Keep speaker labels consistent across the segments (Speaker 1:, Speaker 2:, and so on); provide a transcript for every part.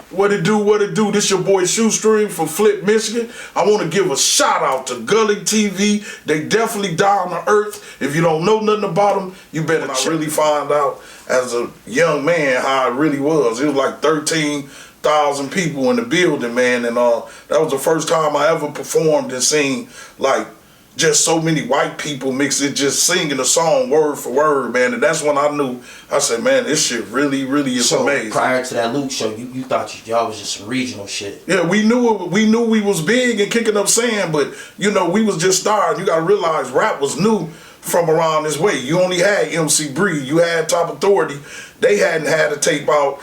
Speaker 1: What it do? This your boy Shoestring from Flint, Michigan. I want to give a shout out to Gully TV. They definitely down to earth. If you don't know nothing about them, you better really find out as a young man how it really was. It was like 13,000 people in the building, man, and that was the first time I ever performed and seen like just so many white people mixed it, just singing the song word for word, man. And that's when I knew, I said, man, this shit really is amazing.
Speaker 2: So prior to that Luke show, you thought y'all was just some regional shit.
Speaker 1: Yeah, we knew we was big and kicking up sand, but you know, we was just starting. You gotta realize rap was new from around this way. You only had MC Breezy, you had Top Authority. They hadn't had a tape out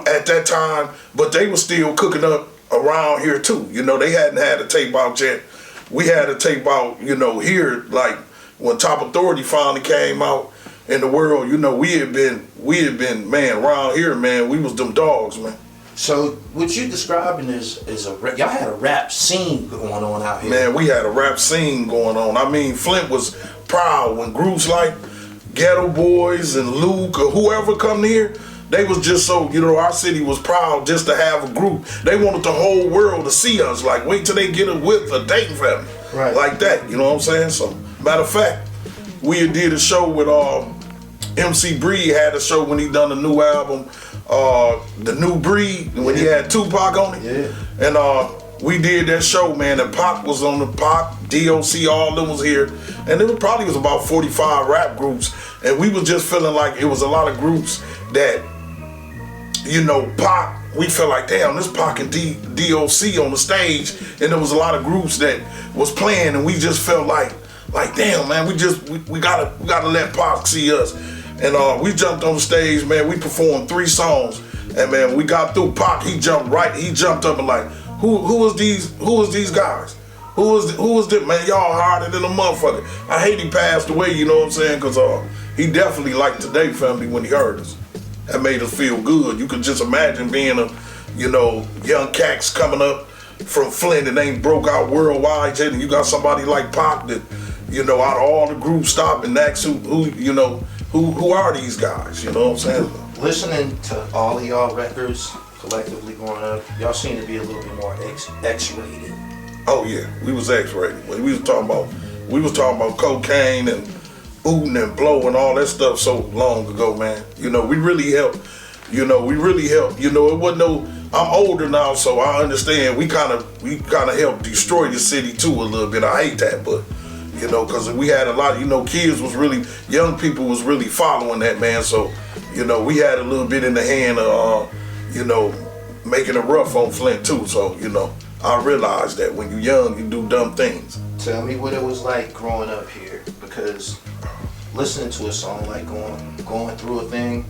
Speaker 1: at that time, but they were still cooking up around here too. You know, they hadn't had a tape out yet. We had a tape out, you know, here, like when Top Authority finally came out in the world, you know, we had been, man, around here, man, we was them dogs, man.
Speaker 2: So what you describing is y'all had a rap scene going on out here.
Speaker 1: Man, we had a rap scene going on. I mean, Flint was proud when groups like Ghetto Boys and Luke or whoever come here, they was just so, you know, our city was proud just to have a group. They wanted the whole world to see us. Like, wait till they get it with a dating family.
Speaker 2: Right.
Speaker 1: Like that, you know what I'm saying? So, matter of fact, we did a show with MC Breed had a show when he done the new album, The New Breed, when he had Tupac on it.
Speaker 2: Yeah.
Speaker 1: And we did that show, man, and Pac was on the Pac, DOC, all of them was here. And it probably was about 45 rap groups. And we was just feeling like it was a lot of groups that, you know, Pac, we felt like, damn, this Pac and DOC on the stage, and there was a lot of groups that was playing, and we just felt like damn, man, we gotta let Pac see us. And we jumped on the stage, man, we performed 3 songs, and man, we got through. Pac, he jumped up and like, who is these guys? Who is this, man? Y'all harder than a motherfucker. I hate he passed away, you know what I'm saying? Cause he definitely liked Today Family when he heard us. That made us feel good. You could just imagine being a, you know, young cats coming up from Flint and ain't broke out worldwide, and you got somebody like Pac that, you know, out of all the groups stop and ask who are these guys, you know what I'm saying?
Speaker 2: Listening to all of y'all records collectively growing up, y'all seem to be a little bit more X-rated.
Speaker 1: Oh yeah, we was X-rated. We was talking about cocaine and ootin' and blow and all that stuff so long ago, man. You know, we really helped. You know, it wasn't no, I'm older now, so I understand. We kind of helped destroy the city too a little bit. I hate that, but you know, because we had a lot, you know, young people was really following that, man. So, you know, we had a little bit in the hand of, you know, making it rough on Flint too. So, you know, I realized that when you're young, you do dumb things.
Speaker 2: Tell me what it was like growing up here, because listening to a song like going through a thing,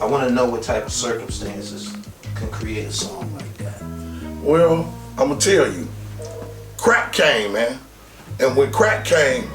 Speaker 2: I want to know what type of circumstances can create a song like that.
Speaker 1: Well, I'm gonna tell you, crack came, man, and when crack came,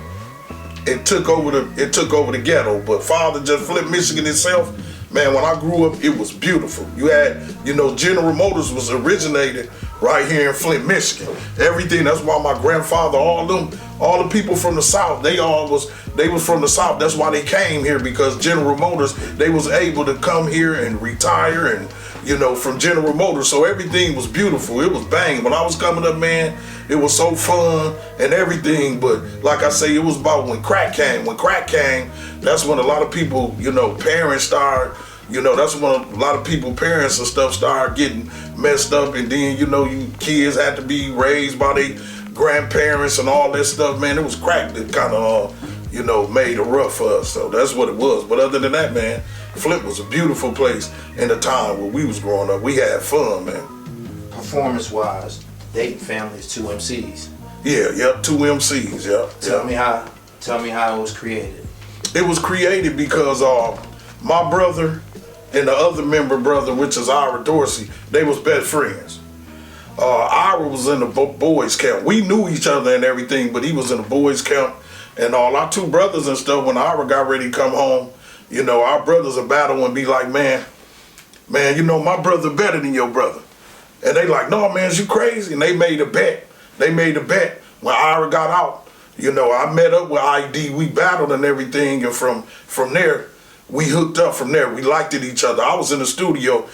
Speaker 1: it took over the ghetto. But Father just Flint, Michigan itself, man. When I grew up, it was beautiful. You had, you know, General Motors was originated right here in Flint, Michigan. Everything. That's why my grandfather, all the people from the South, they was from the South. That's why they came here, because General Motors, they was able to come here and retire and, you know, from General Motors. So everything was beautiful. It was bang. When I was coming up, man, it was so fun and everything. But like I say, it was about when crack came. When crack came, that's when a lot of people, you know, parents started, you know, that's when a lot of people, parents and stuff, started getting messed up. And then, you know, you kids had to be raised by their grandparents and all that stuff, man. It was crack that kind of, you know, made it rough for us. So that's what it was. But other than that, man, Flint was a beautiful place in the time where we was growing up. We had fun, man.
Speaker 2: Performance-wise, dating family is 2 MCs.
Speaker 1: Yeah, yep, 2 MCs, yep.
Speaker 2: Tell me how it was created.
Speaker 1: It was created because my brother and the other member brother, which is Ira Dorsey, they was best friends. Ira was in the boys camp. We knew each other and everything, but he was in the boys camp. And all our 2 brothers and stuff, when Ira got ready to come home, you know, our brothers would battle and be like, man, you know, my brother better than your brother. And they like, no, man, you crazy? And they made a bet. When Ira got out, you know, I met up with ID, we battled and everything, and from there, we hooked up from there. We liked it each other. I was in the studio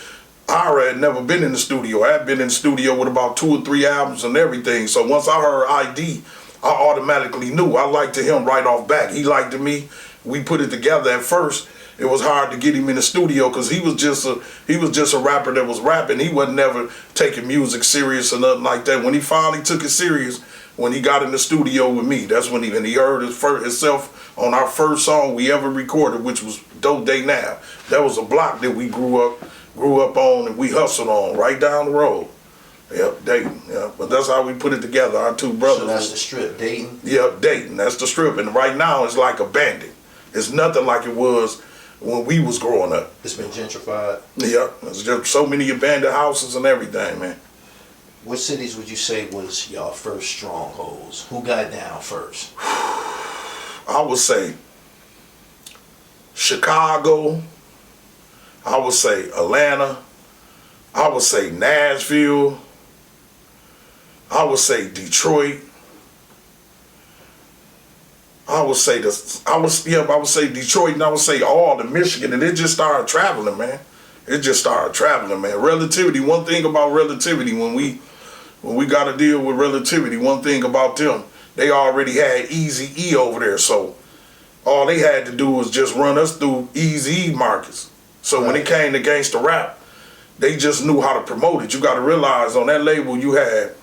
Speaker 1: Ira had never been in the studio. I had been in the studio with about 2 or 3 albums and everything. So once I heard ID, I automatically knew. I liked him right off back. He liked me. We put it together. At first, it was hard to get him in the studio because he was just a rapper that was rapping. He wasn't never taking music serious or nothing like that. When he finally took it serious, when he got in the studio with me, that's when he heard himself on our first song we ever recorded, which was Dope Day Now. That was a block that we grew up on and we hustled on right down the road. Yep, Dayton. Yeah, but that's how we put it together. Our 2 brothers.
Speaker 2: So that's the strip, Dayton.
Speaker 1: Yep, Dayton. That's the strip. And right now it's like abandoned. It's nothing like it was when we was growing up.
Speaker 2: It's been gentrified.
Speaker 1: Yeah, there's just so many abandoned houses and everything, man.
Speaker 2: What cities would you say was y'all first strongholds? Who got down first?
Speaker 1: I would say Chicago. I would say Atlanta. I would say Nashville. I would say Detroit. I would say Detroit, and I would say all of Michigan, and it just started traveling, man. It just started traveling, man. Relativity. One thing about Relativity, when we got to deal with Relativity, one thing about them, they already had Easy E over there, so all they had to do was just run us through Easy E markets. So when it came to gangsta rap, they just knew how to promote it. You got to realize on that label you had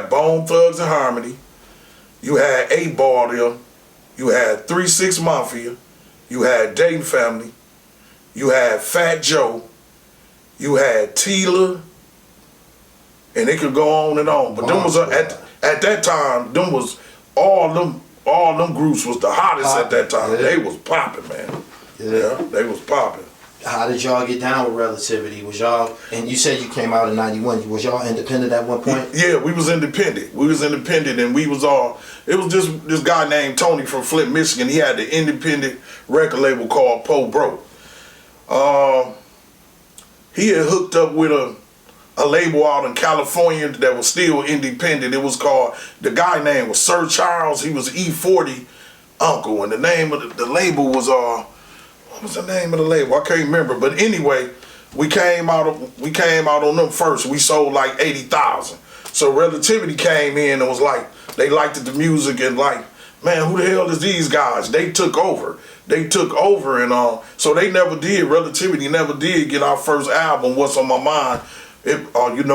Speaker 1: Bone Thugs and Harmony, you had 8 Ball there, you had 3 6 Mafia, you had Dayton Family, you had Fat Joe, you had Tila, and it could go on and on. But them was at that time, them was all them groups was the hottest at that time. Yeah. They was popping, man. Yeah, they was popping.
Speaker 2: How did y'all get down with Relativity? Was y'all, and you said you came out in 91, was y'all independent at one point?
Speaker 1: Yeah, we was independent. And we was all, it was just this guy named Tony from Flint, Michigan. He had the independent record label called Po Bro. He had hooked up with a label out in California that was still independent. It was called, the guy name was Sir Charles. He was E40 uncle, and the name of the label was what was the name of the label? I can't remember. But anyway, we came out on them first. We sold like 80,000. So Relativity came in and was like, they liked the music and like, man, who the hell is these guys? They took over. And so they never did, Relativity never did get our first album, What's on My Mind,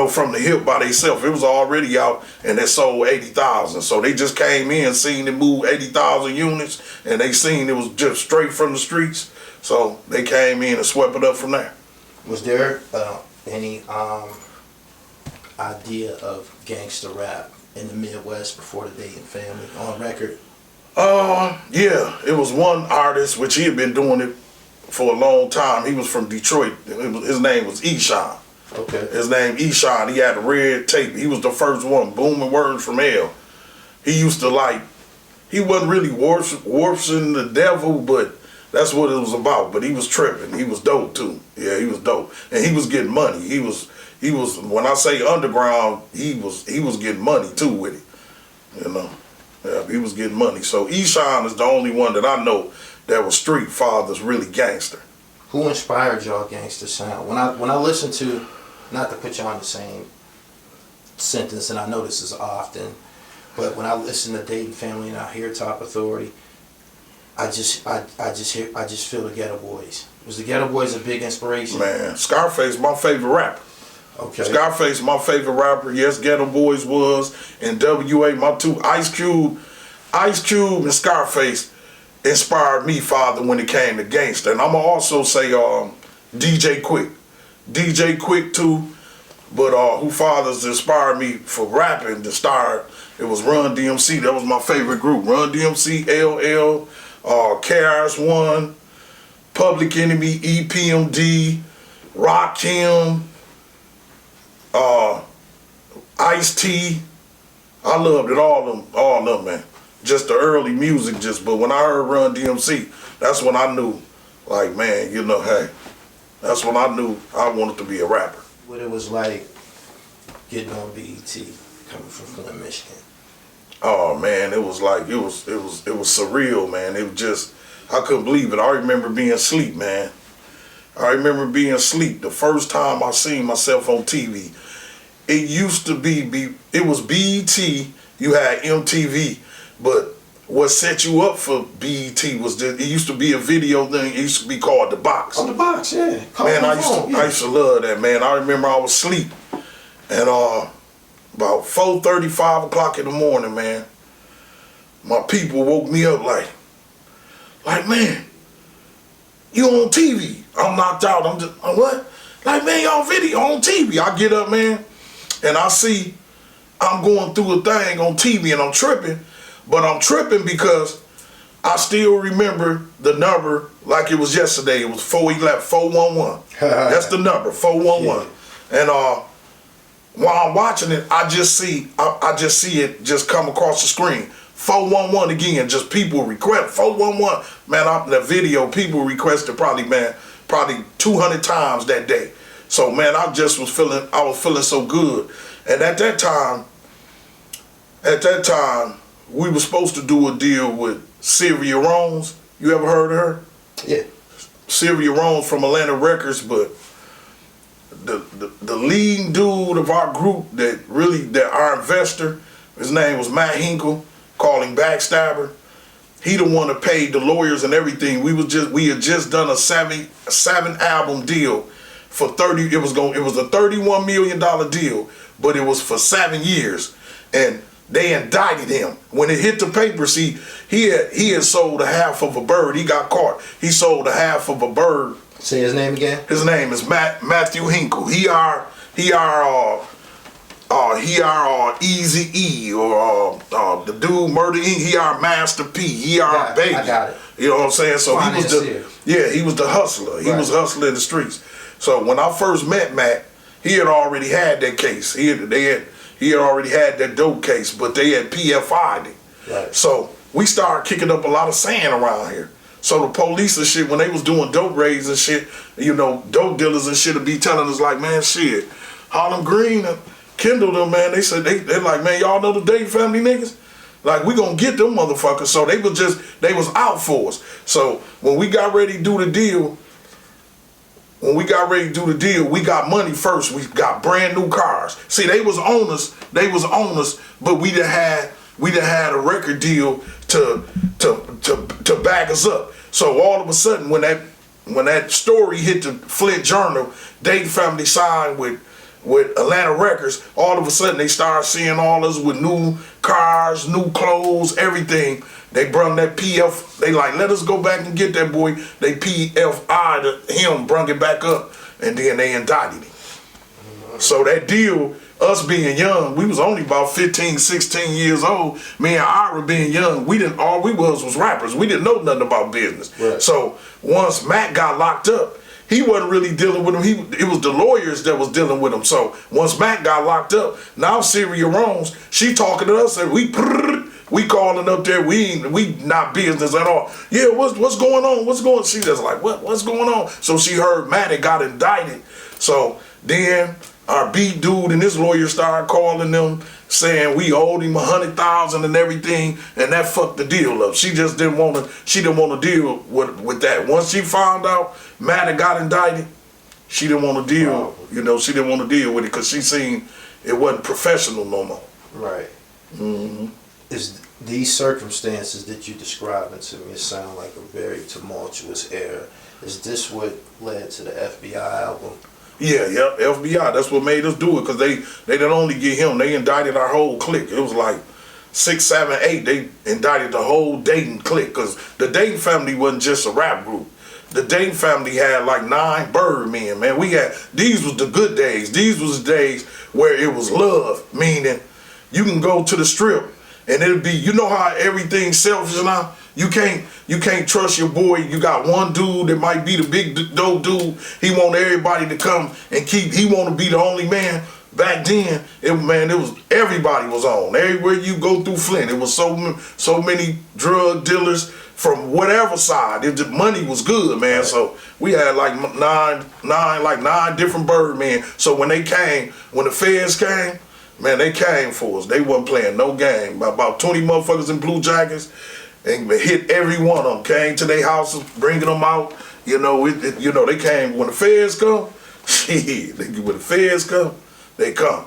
Speaker 1: from the hip by themselves. It was already out and they sold 80,000. So they just came in, seen it move 80,000 units, and they seen it was just straight from the streets. So they came in and swept it up from there.
Speaker 2: Was there any idea of gangster rap in the Midwest before the Dayton Family on record?
Speaker 1: Yeah, it was one artist, which he had been doing it for a long time. He was from Detroit. His name was Eshawn.
Speaker 2: Okay.
Speaker 1: His name Eshawn. He had a red tape. He was the first one, Booming Words from Hell. He used to he wasn't really worshiping the devil, but that's what it was about. But he was tripping. He was dope too. Yeah, he was dope. And he was getting money. He was when I say underground, he was getting money too with it. Yeah, he was getting money. So Eshawn is the only one that I know that was street fathers, really gangster.
Speaker 2: Who inspired y'all gangster sound? When I listen to, not to put y'all in the same sentence, and I know this is often, but when I listen to Dayton Family and I hear Top Authority, I just feel the Ghetto Boys. Was the Ghetto Boys a big inspiration?
Speaker 1: Man, Scarface, my favorite rapper.
Speaker 2: Okay.
Speaker 1: Scarface, my favorite rapper. Yes, Ghetto Boys was. And WA, my 2. Ice Cube and Scarface inspired me, father, when it came to gangster. And I'm going to also say DJ Quick. DJ Quick too. But who fathers inspired me for rapping to start, it was Run DMC. That was my favorite group. Run DMC, LL, KRS-One, Public Enemy, EPMD, Rakim, Ice-T. I loved it, all of them, man. Just the early music, but when I heard Run DMC, that's when I knew, like, man, hey, that's when I knew I wanted to be a rapper.
Speaker 2: What it was like getting on BET, coming from Flint, Michigan.
Speaker 1: Oh man, it was surreal, man. It was just, I couldn't believe it. I remember being asleep, man. I remember being asleep the first time I seen myself on TV. It used to be it was BET, you had MTV, but what set you up for BET was that it used to be a video thing, it used to be called The Box.
Speaker 2: On The Box, yeah.
Speaker 1: Man, I used to love that, man. I remember I was asleep, and about 4:30, 5 o'clock in the morning, man, my people woke me up like, man, you on TV. I'm knocked out. I'm just, what? Like, man, y'all video on TV. I get up, man, and I see I'm going through a thing on TV and I'm tripping, but I'm tripping because I still remember the number like it was yesterday. It was 411. That's the number, 411. Yeah. And while I'm watching it, I just see it just come across the screen. 411 again, just people request 411. Man, the video people requested probably 200 times that day. So man, I was feeling so good. And at that time, we were supposed to do a deal with Sylvia Rones. You ever heard of her?
Speaker 2: Yeah. Sylvia
Speaker 1: Rones from Atlanta Records, but the leading dude of our group that our investor, his name was Matt Hinkle, called him Backstabber. He the one that paid the lawyers and everything. We had just done a seven album deal for 30. It was a $31 million deal, but it was for 7 years, and they indicted him. When it hit the papers, he had sold a half of a bird. He got caught. He sold a half of a bird.
Speaker 2: Say his name again.
Speaker 1: His name is Matthew Hinkle. He our Easy-E, or the dude Murder Inc. He our Master P. He our baby.
Speaker 2: I got it.
Speaker 1: You know what I'm saying? So he was the hustler. He was hustling in the streets. So when I first met Matt, he had already had that case. He had already had that dope case, but they had PFI'd it.
Speaker 2: Right.
Speaker 1: So we started kicking up a lot of sand around here. So the police and shit, when they was doing dope raids and shit, dope dealers and shit would be telling us like, man, shit, Harlem Green and Kendall them, man, they said they're like, man, y'all know the Dade family niggas? Like, we gonna get them motherfuckers. So they was out for us. So when we got ready to do the deal, we got money first. We got brand new cars. See, they was owners, but we done had a record deal to back us up. So all of a sudden, when that story hit the Flint Journal, Dade family signed with Atlanta Records. All of a sudden, they started seeing all us with new cars, new clothes, everything. They brung that PF. They like, let us go back and get that boy. They PFI'd him, brung it back up, and then they indicted him. So that deal, us being young, we was only about 15, 16 years old. Me and Ira being young, all we was rappers. We didn't know nothing about business.
Speaker 2: Right.
Speaker 1: So once Matt got locked up, he wasn't really dealing with him. It was the lawyers that was dealing with him. So once Matt got locked up, now Sylvia Rones, she talking to us, and we calling up there. We not business at all. Yeah, what's going on? What's going on? She just like, what's going on? So she heard Matt had got indicted. So then our beat dude and his lawyer started calling them, saying we owed him $100,000 and everything, and that fucked the deal up. She just didn't want to deal with that. Once she found out Matt had got indicted, she didn't want to deal. She didn't want to deal with it because she seen it wasn't professional no more.
Speaker 2: Right.
Speaker 1: Mm-hmm.
Speaker 2: Is these circumstances that you describing to me sound like a very tumultuous era? Is this what led to the FBI album?
Speaker 1: Yeah, FBI. That's what made us do it, because they didn't only get him. They indicted our whole clique. It was like 6, 7, 8. They indicted the whole Dayton clique, because the Dayton family wasn't just a rap group. The Dayton family had like 9 Birdmen, man. These was the good days. These was the days where it was love, meaning you can go to the strip and it'll be, you know how everything's selfish now? You can't trust your boy. You got one dude that might be the big dope dude. He want everybody to come and he want to be the only man. Back then, it was everybody was on. Everywhere you go through Flint, it was so many drug dealers from whatever side. The money was good, man. Right. So we had like nine different Birdmen. So when the feds came, man, they came for us. They wasn't playing no game. About 20 motherfuckers in blue jackets, and hit every one of them. Came to their houses, bringing them out, You know, you know, they came when the feds come. Shit, when the feds come, they come.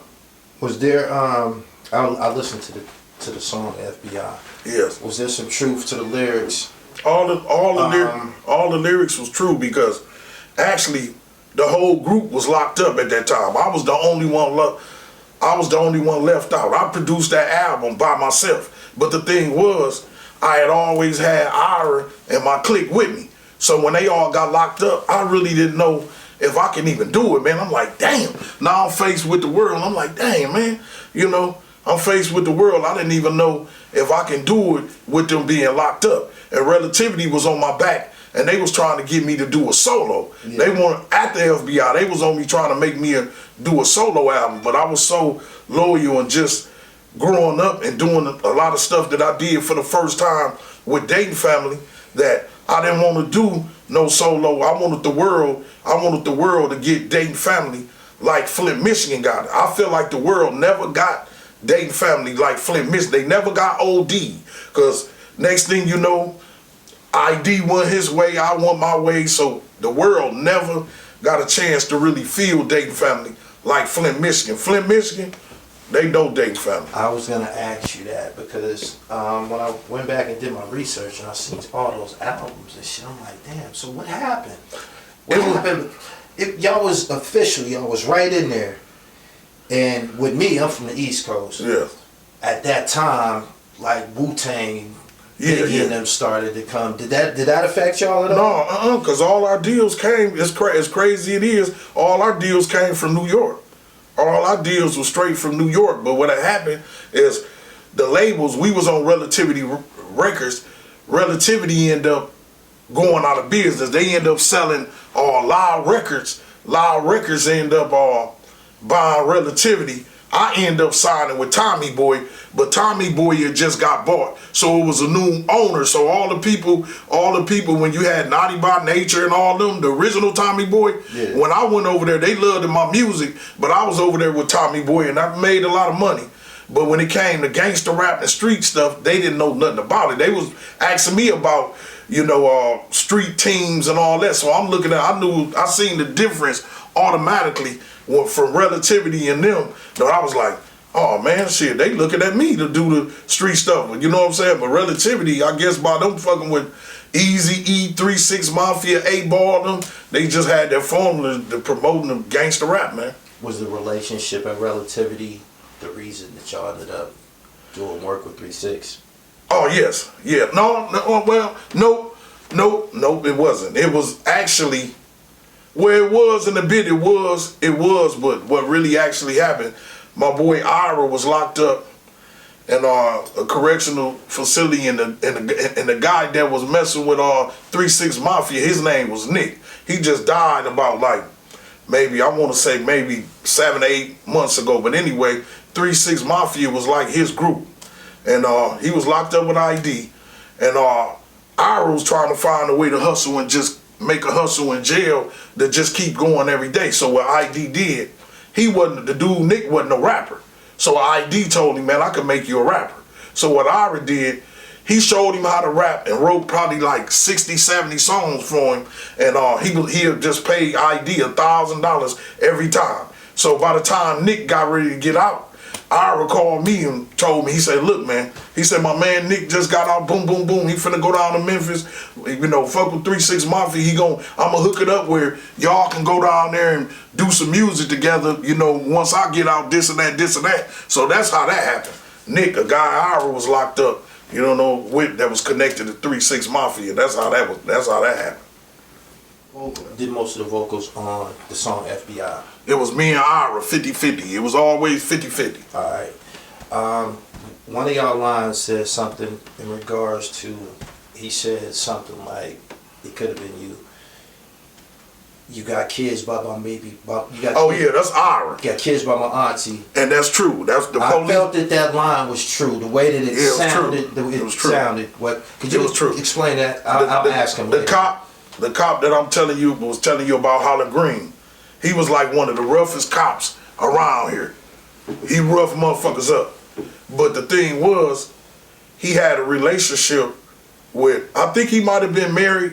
Speaker 2: Was there? I listened to the song FBI.
Speaker 1: Yes.
Speaker 2: Was there some truth to the lyrics?
Speaker 1: All the lyrics was true because actually the whole group was locked up at that time. I was the only one left out. I produced that album by myself. But the thing was, I had always had Ira and my clique with me. So when they all got locked up, I really didn't know if I can even do it, man. I'm like, damn. Now I'm faced with the world. I'm like, damn, man. You know, I'm faced with the world. I didn't even know if I can do it with them being locked up. And Relativity was on my back, and they was trying to get me to do a solo. Yeah. They wanted, at the FBI, they was on me trying to make me do a solo album, but I was so loyal and just growing up and doing a lot of stuff that I did for the first time with Dayton Family that I didn't want to do no solo. I wanted the world to get Dayton Family like Flint, Michigan got it. I feel like the world never got Dayton Family like Flint, Michigan. They never got OD, because next thing you know, ID went his way, I went my way, so the world never got a chance to really feel Dayton Family like Flint, Michigan. Flint, Michigan, they know Dayton Family.
Speaker 2: I was gonna ask you that because when I went back and did my research and I seen all those albums and shit, I'm like, damn, so what happened? What happened? Y'all was official, y'all was right in there. And with me, I'm from the East Coast.
Speaker 1: Yeah.
Speaker 2: At that time, like wu-tang, Vickie and them started to come. Did that affect y'all at all?
Speaker 1: No, because all our deals came, as crazy it is, all our deals came from New York. All our deals were straight from New York. But what had happened is the labels, we was on Relativity Records. Relativity ended up going out of business. They end up selling Loud Records. Loud Records end up buying Relativity. I end up signing with Tommy Boy, but Tommy Boy had just got bought, so it was a new owner. So all the people when you had Naughty by Nature and all them, the original Tommy Boy, yeah. When I went over there, they loved my music, but I was over there with Tommy Boy and I made a lot of money. But when it came to gangster rap and street stuff, they didn't know nothing about it. They was asking me about, you know, street teams and all that. So I'm looking at, I seen the difference automatically from Relativity and them. So I was like, oh man, shit, they looking at me to do the street stuff. You know what I'm saying? But Relativity, I guess by them fucking with Eazy-E, 3 6 Mafia, 8-Ball, them, they just had their formula to promoting the gangster rap, man.
Speaker 2: Was the relationship at Relativity the reason that y'all ended up doing work with 3 6? Oh
Speaker 1: yes, yeah. No, it wasn't. It was actually, well, it was in a bit, it was, but what really actually happened, my boy Ira was locked up in a correctional facility, and the guy that was messing with 3 6 Mafia, his name was Nick. He just died about like maybe 7 or 8 months ago. But anyway, 3 6 Mafia was like his group, and he was locked up with ID, and Ira was trying to find a way to hustle and just make a hustle in jail to just keep going every day. So what ID did, Nick wasn't a rapper. So ID told him, man, I can make you a rapper. So what Ira did, he showed him how to rap and wrote probably like 60, 70 songs for him. And he'll just pay ID $1,000 every time. So by the time Nick got ready to get out, Ira called me and told me, he said, look, man, he said, my man Nick just got out, boom, boom, boom. He finna go down to Memphis, you know, fuck with 3 6 Mafia. I'ma hook it up where y'all can go down there and do some music together, you know, once I get out, this and that, this and that. So that's how that happened. Nick, a guy Ira was locked up, you don't know, that was connected to 3 6 Mafia. That's how that happened.
Speaker 2: Who did most of the vocals on the song FBI?
Speaker 1: It was me and Ira, 50-50. It was always 50-50.
Speaker 2: All right. One of y'all lines said something in regards to, he said something like, it could have been you. You got kids by my maybe.
Speaker 1: Yeah, that's Ira.
Speaker 2: You got kids by my auntie.
Speaker 1: And that's true. That's the police.
Speaker 2: I felt that line was true. The way that it sounded.
Speaker 1: It was true.
Speaker 2: Could you explain that? I'll ask him later.
Speaker 1: The cop that I'm telling you was telling you about Holland Green. He was like one of the roughest cops around here. He rough motherfuckers up. But the thing was, he had a relationship with, I think he might have been married,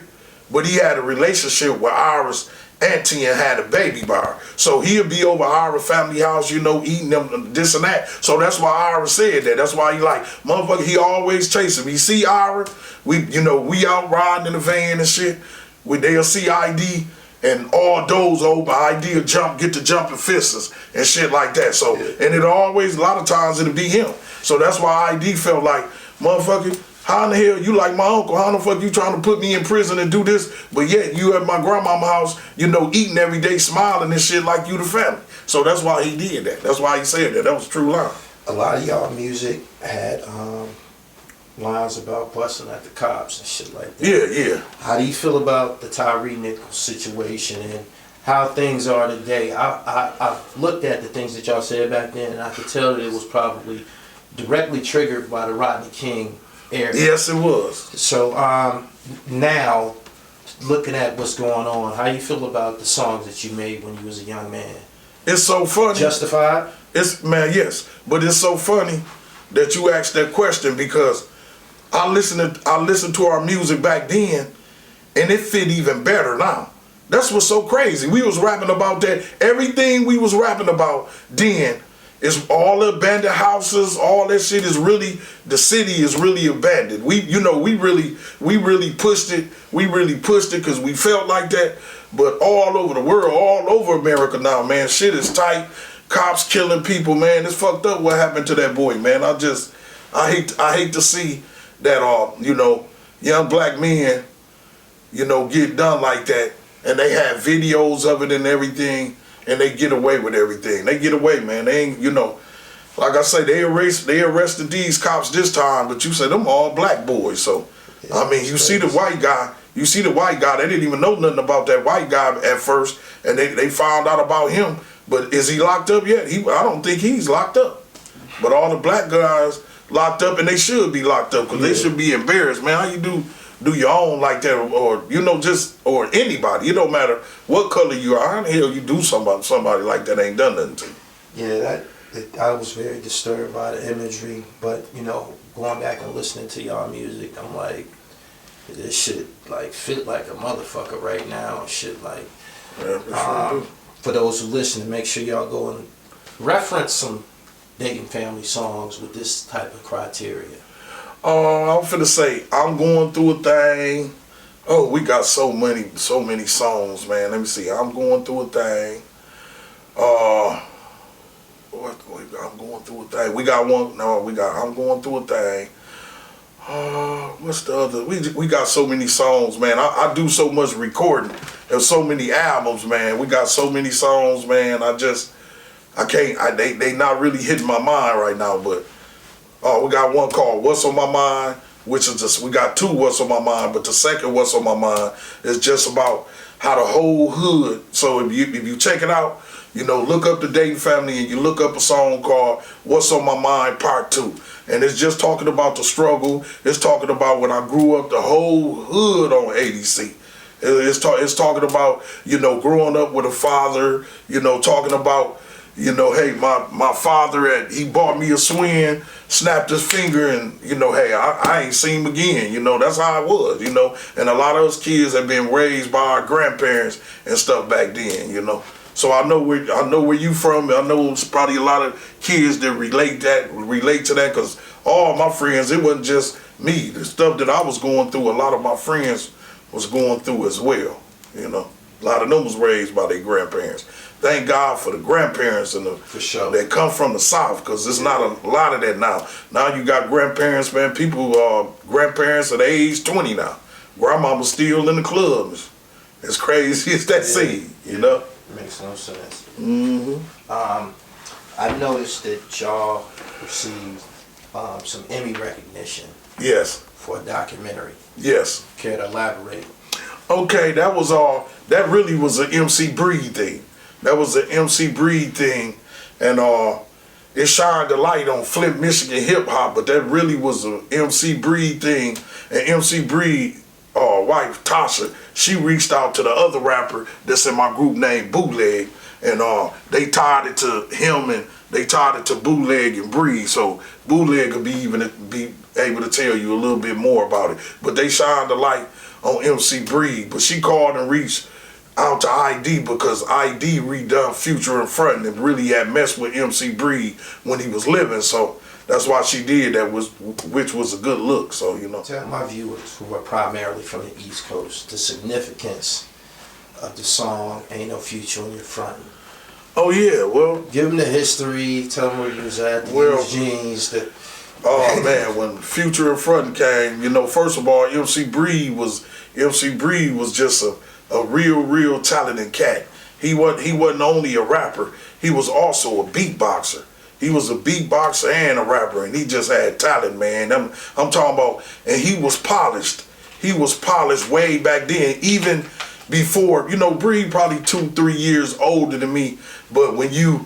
Speaker 1: but he had a relationship with Ira's auntie and had a baby by her. So he'll be over Ira family house, you know, eating them this and that. So that's why Ira said that. That's why he like, motherfucker, he always chasing me. See Ira, we out riding in the van and shit. They'll see ID and all those over ID will get to jumping fists and shit like that. So, and it always, a lot of times it'll be him. So that's why ID felt like, motherfucker, how in the hell you like my uncle? How the fuck you trying to put me in prison and do this? But yet you at my grandmama's house, you know, eating every day, smiling and shit like you the family. So that's why he did that. That's why he said that. That was a true line.
Speaker 2: A lot of y'all music had lines about busting at the cops and shit like that.
Speaker 1: Yeah.
Speaker 2: How do you feel about the Tyree Nichols situation and how things are today? I looked at the things that y'all said back then, and I could tell that it was probably directly triggered by the Rodney King era.
Speaker 1: Yes, it was. So
Speaker 2: now, looking at what's going on, how you feel about the songs that you made when you was a young man?
Speaker 1: It's so funny.
Speaker 2: Justified?
Speaker 1: Yes. But it's so funny that you asked that question because I listened to our music back then and it fit even better now. That's what's so crazy. We was rapping about that. Everything we was rapping about then is all the abandoned houses, all that shit is really, the city is really abandoned. We really pushed it. We really pushed it because we felt like that. But all over the world, all over America now, man, shit is tight. Cops killing people, man. It's fucked up what happened to that boy, man. I hate to see that young black men, get done like that. And they have videos of it and everything, and they get away with everything. They get away, man. They ain't, like I say, they arrested these cops this time, but you say them all black boys. So, yeah, I mean, you see the white guy, they didn't even know nothing about that white guy at first, and they found out about him. But is he locked up yet? I don't think he's locked up. But all the black guys locked up, and they should be locked up, because they should be embarrassed, man. How you do your own like that, or or anybody, it don't matter what color you are, how the hell you do somebody like that ain't done nothing to you.
Speaker 2: Yeah, I was very disturbed by the imagery, but going back and listening to y'all music, I'm like, this shit like fit like a motherfucker right now and shit like. Yeah, for those who listen, make sure y'all go and reference some dating family songs with this type of criteria.
Speaker 1: I'm finna say, I'm going through a thing. Oh, we got so many songs, man. Let me see. I'm going through a thing. I'm going through a thing. We got one. No, I'm going through a thing. What's the other? We got so many songs, man. I do so much recording. There's so many albums, man. We got so many songs, man. I can't. They not really hitting my mind right now, but. We got one called What's on My Mind, which is we got two What's on My Mind, but the second What's on My Mind is just about how the whole hood. So if you check it out, look up the Dating Family and you look up a song called What's on My Mind Part 2. And it's just talking about the struggle. It's talking about when I grew up, the whole hood on 80C. It's talking about, growing up with a father, talking about, hey, my father, he bought me a swing, snapped his finger, and, hey, I ain't seen him again. That's how it was, And a lot of us kids have been raised by our grandparents and stuff back then, So I know where you from. I know it's probably a lot of kids that relate to that, because all my friends, it wasn't just me. The stuff that I was going through, a lot of my friends was going through as well, A lot of them was raised by their grandparents. Thank God for the grandparents and that come from the South, because there's not a lot of that now. Now you got grandparents, man. People grandparents at the age 20 now. Grandmama's still in the clubs. As crazy as that seems,
Speaker 2: It makes no sense. I noticed that y'all received some Emmy recognition.
Speaker 1: Yes.
Speaker 2: For a documentary.
Speaker 1: Yes.
Speaker 2: Care to elaborate?
Speaker 1: Okay, that really was an MC Breed thing. That was an MC Breed thing, and it shined the light on Flint, Michigan hip-hop, but that really was an MC Breed thing. And MC Breed, wife Tasha, she reached out to the other rapper that's in my group named Bootleg, and they tied it to him, and they tied it to Bootleg and Breed, so Bootleg could be able to tell you a little bit more about it. But they shined the light on MC Breed, but she called and reached out to ID because ID redone Future in Front and really had messed with MC Breed when he was living. So that's why she did that, which was a good look. So, you know.
Speaker 2: Tell my viewers who are primarily from the East Coast the significance of the song "Ain't No Future in Your Front."
Speaker 1: Oh yeah, well.
Speaker 2: Give them the history. Tell them where you was at. The used jeans.
Speaker 1: Oh man, when Future in Front came, you know, first of all, MC Breed was just a real talented cat. He wasn't only a rapper, he was also a beatboxer. He was a beatboxer and a rapper, and he just had talent, man. I'm talking about, and he was polished. He was polished way back then, even before, you know, Breed probably 2-3 years older than me, but when you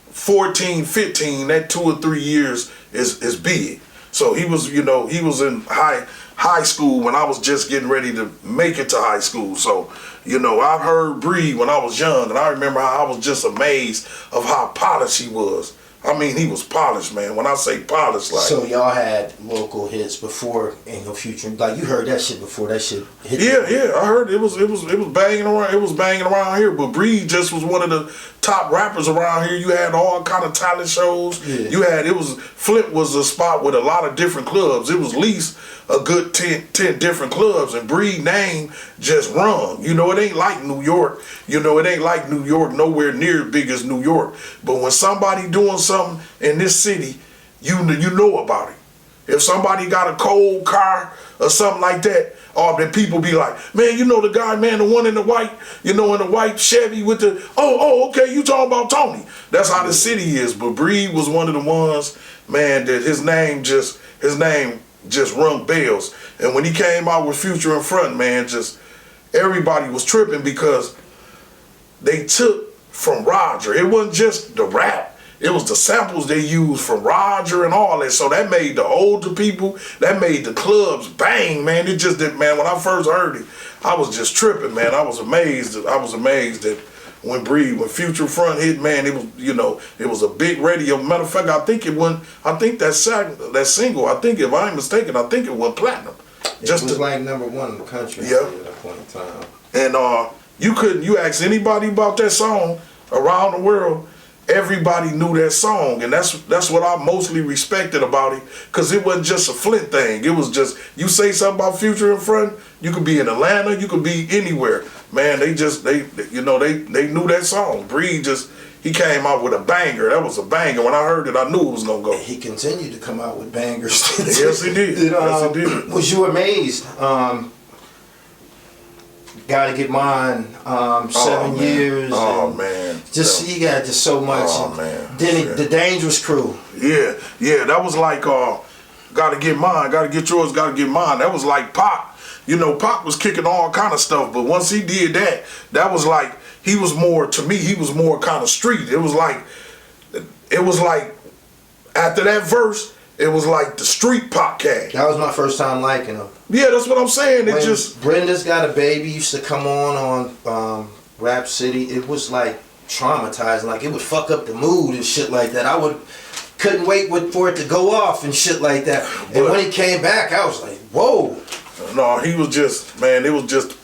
Speaker 1: 14, 15, that 2 or 3 years is big. So he was, you know, he was in high school when I was just getting ready to make it to high school. So, you know, I heard Breed when I was young, and I remember how I was just amazed of how polished he was. I mean, he was polished, man. When I say polished, like.
Speaker 2: So y'all had local hits before Ain't No Future. Like, you heard that shit before that shit hit.
Speaker 1: Yeah, I heard it was banging around. It was banging around here. But Breed just was one of the top rappers around here. You had all kind of talent shows. Yeah. Flint was a spot with a lot of different clubs. It was at least a good 10 different clubs, and Breed name just rung. You know, it ain't like New York. You know, it ain't like New York, nowhere near as big as New York. But when somebody doing something in this city, you know about it. If somebody got a cold car or something like that, or that people be like, man, you know the guy, man, the one in the white, you know, in the white Chevy with the, okay, you talking about Tony. That's how the city is. But Breed was one of the ones, man, that his name just rung bells. And when he came out with Future in Front, man, just everybody was tripping because they took from Roger. It wasn't just the rap. It was the samples they used from Roger and all that. So that made the older people, that made the clubs bang, man. It just did, man. When I first heard it, I was just tripping, man. I was amazed that when Future Front hit, man, it was, you know, it was a big radio. Matter of fact, I think that single, if I ain't mistaken, I think it went platinum.
Speaker 2: It was like #1 in the country at that point in time.
Speaker 1: And you ask anybody about that song around the world, everybody knew that song, and that's what I mostly respected about it, because it wasn't just a Flint thing. It was just, you say something about Future in Front, you could be in Atlanta, you could be anywhere. Man, they knew that song. Breed he came out with a banger. That was a banger. When I heard it, I knew it was gonna go.
Speaker 2: He continued to come out with bangers.
Speaker 1: Yes, he did. Yes, he did.
Speaker 2: Was you amazed? Gotta Get Mine, 7 years.
Speaker 1: Oh man.
Speaker 2: He got just so much.
Speaker 1: Oh man.
Speaker 2: Then the Dangerous Crew.
Speaker 1: Yeah, that was like Gotta Get Mine, Gotta Get Yours, Gotta Get Mine. That was like Pac. You know, Pac was kicking all kind of stuff, but once he did that was like, he was more kind of street. It was like after that verse, it was like the street Pac came.
Speaker 2: That was my first time liking him.
Speaker 1: Yeah, that's what I'm saying.
Speaker 2: When Brenda's Got a Baby used to come on Rap City, it was like traumatizing. Like, it would fuck up the mood and shit like that. Couldn't wait for it to go off and shit like that. And when he came back, I was like, whoa.
Speaker 1: No, he was just, man,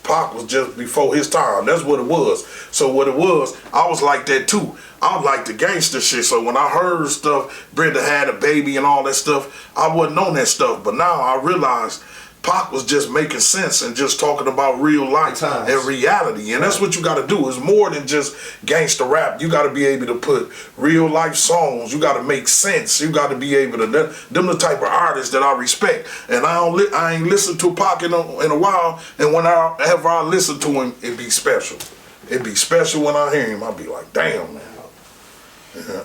Speaker 1: Pac was just before his time. That's what it was. So what it was, I was like that too. I was like the gangster shit. So when I heard stuff, Brenda Had a Baby and all that stuff, I wasn't on that stuff. But now I realized Pac was just making sense and just talking about real life and reality. And that's what you got to do. It's more than just gangster rap. You got to be able to put real life songs. You got to make sense. You got to be able to, them the type of artists that I respect. And I ain't listened to Pac in a while. And whenever I listen to him, it be special. It be special when I hear him. I be like, damn, man. Yeah.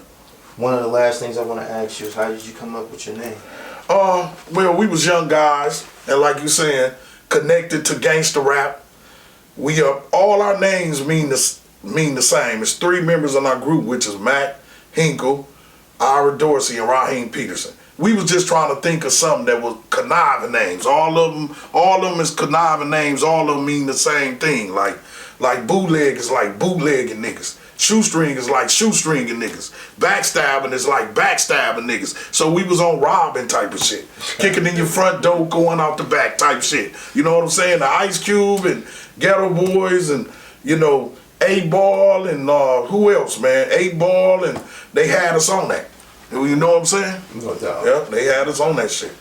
Speaker 2: One of the last things I want to ask you is, how did you come up with your name?
Speaker 1: Well, we was young guys, and like you saying, connected to gangster rap. We all our names mean the same. It's 3 members in our group, which is Mac, Hinkle, Ira Dorsey, and Raheem Peterson. We was just trying to think of something that was conniving names. All of them is conniving names. All of them mean the same thing. Like bootleg is like bootlegging niggas. Shoestring is like shoestringing niggas. Backstabbing is like backstabbing niggas. So we was on robbing type of shit. Kicking in your front door, going out the back type shit. You know what I'm saying? The Ice Cube and Ghetto Boys and, you know, 8-Ball and who else, man? 8-Ball, and they had us on that. You know what I'm saying?
Speaker 2: No doubt.
Speaker 1: Yeah, they had us on that shit.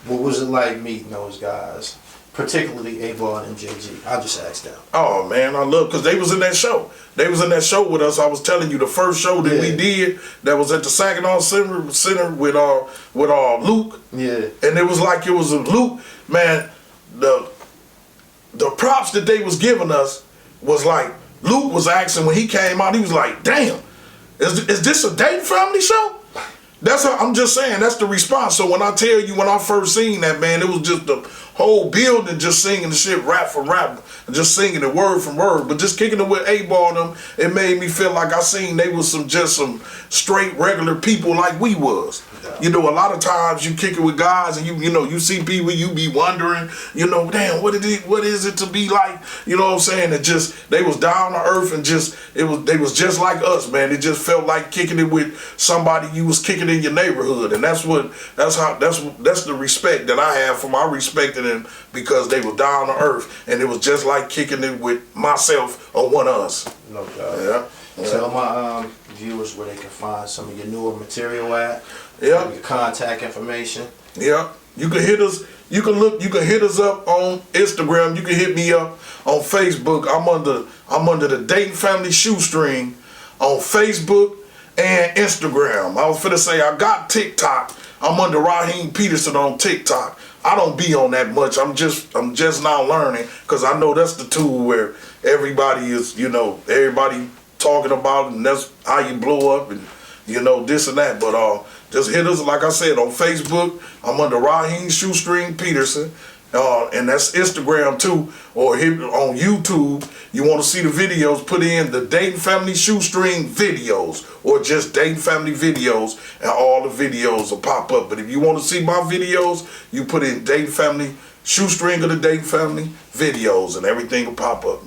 Speaker 2: What was it like meeting those guys? Particularly 8-Ball and JG. I just asked them.
Speaker 1: Oh man, I love, because they was in that show. They was in that show with us. I was telling you, the first show that we did that was at the Saginaw Center with Luke.
Speaker 2: Yeah.
Speaker 1: And it was like it was a Luke, man, the props that they was giving us was like, Luke was asking when he came out, he was like, damn, is this a Dayton family show? That's how, I'm just saying, that's the response. So when I tell you, when I first seen that, man, it was just the whole building just singing the shit rap for rap, just singing it word from word. But just kicking it with 8-Ball them, it made me feel like I seen they was some straight regular people like we was. You know, a lot of times you kick it with guys and you know, you see people, you be wondering, you know, damn, what is it to be like? You know what I'm saying? It just, they was down to earth and just, they was just like us, man. It just felt like kicking it with somebody you was kicking in your neighborhood. And that's the respect that I have for my respect in them, because they were down to earth and it was just like kicking it with myself or one of us.
Speaker 2: No doubt. Yeah. Tell my viewers where they can find some of your newer material at.
Speaker 1: Yeah.
Speaker 2: Your contact information.
Speaker 1: Yeah. You can hit us. You can hit us up on Instagram. You can hit me up on Facebook. I'm under the Dayton Family Shoestring on Facebook and Instagram. I was finna say I got TikTok. I'm under Raheem Peterson on TikTok. I don't be on that much. I'm just now learning, because I know that's the tool where everybody is, you know, everybody talking about it, and that's how you blow up and, you know, this and that. But just hit us, like I said, on Facebook. I'm under Raheem Shoestring Peterson, and that's Instagram too, or hit on YouTube. You want to see the videos, put in the Dayton Family Shoestring videos, or just Dayton Family videos, and all the videos will pop up. But if you want to see my videos, you put in Dayton Family Shoestring or the Dayton Family videos, and everything will pop up.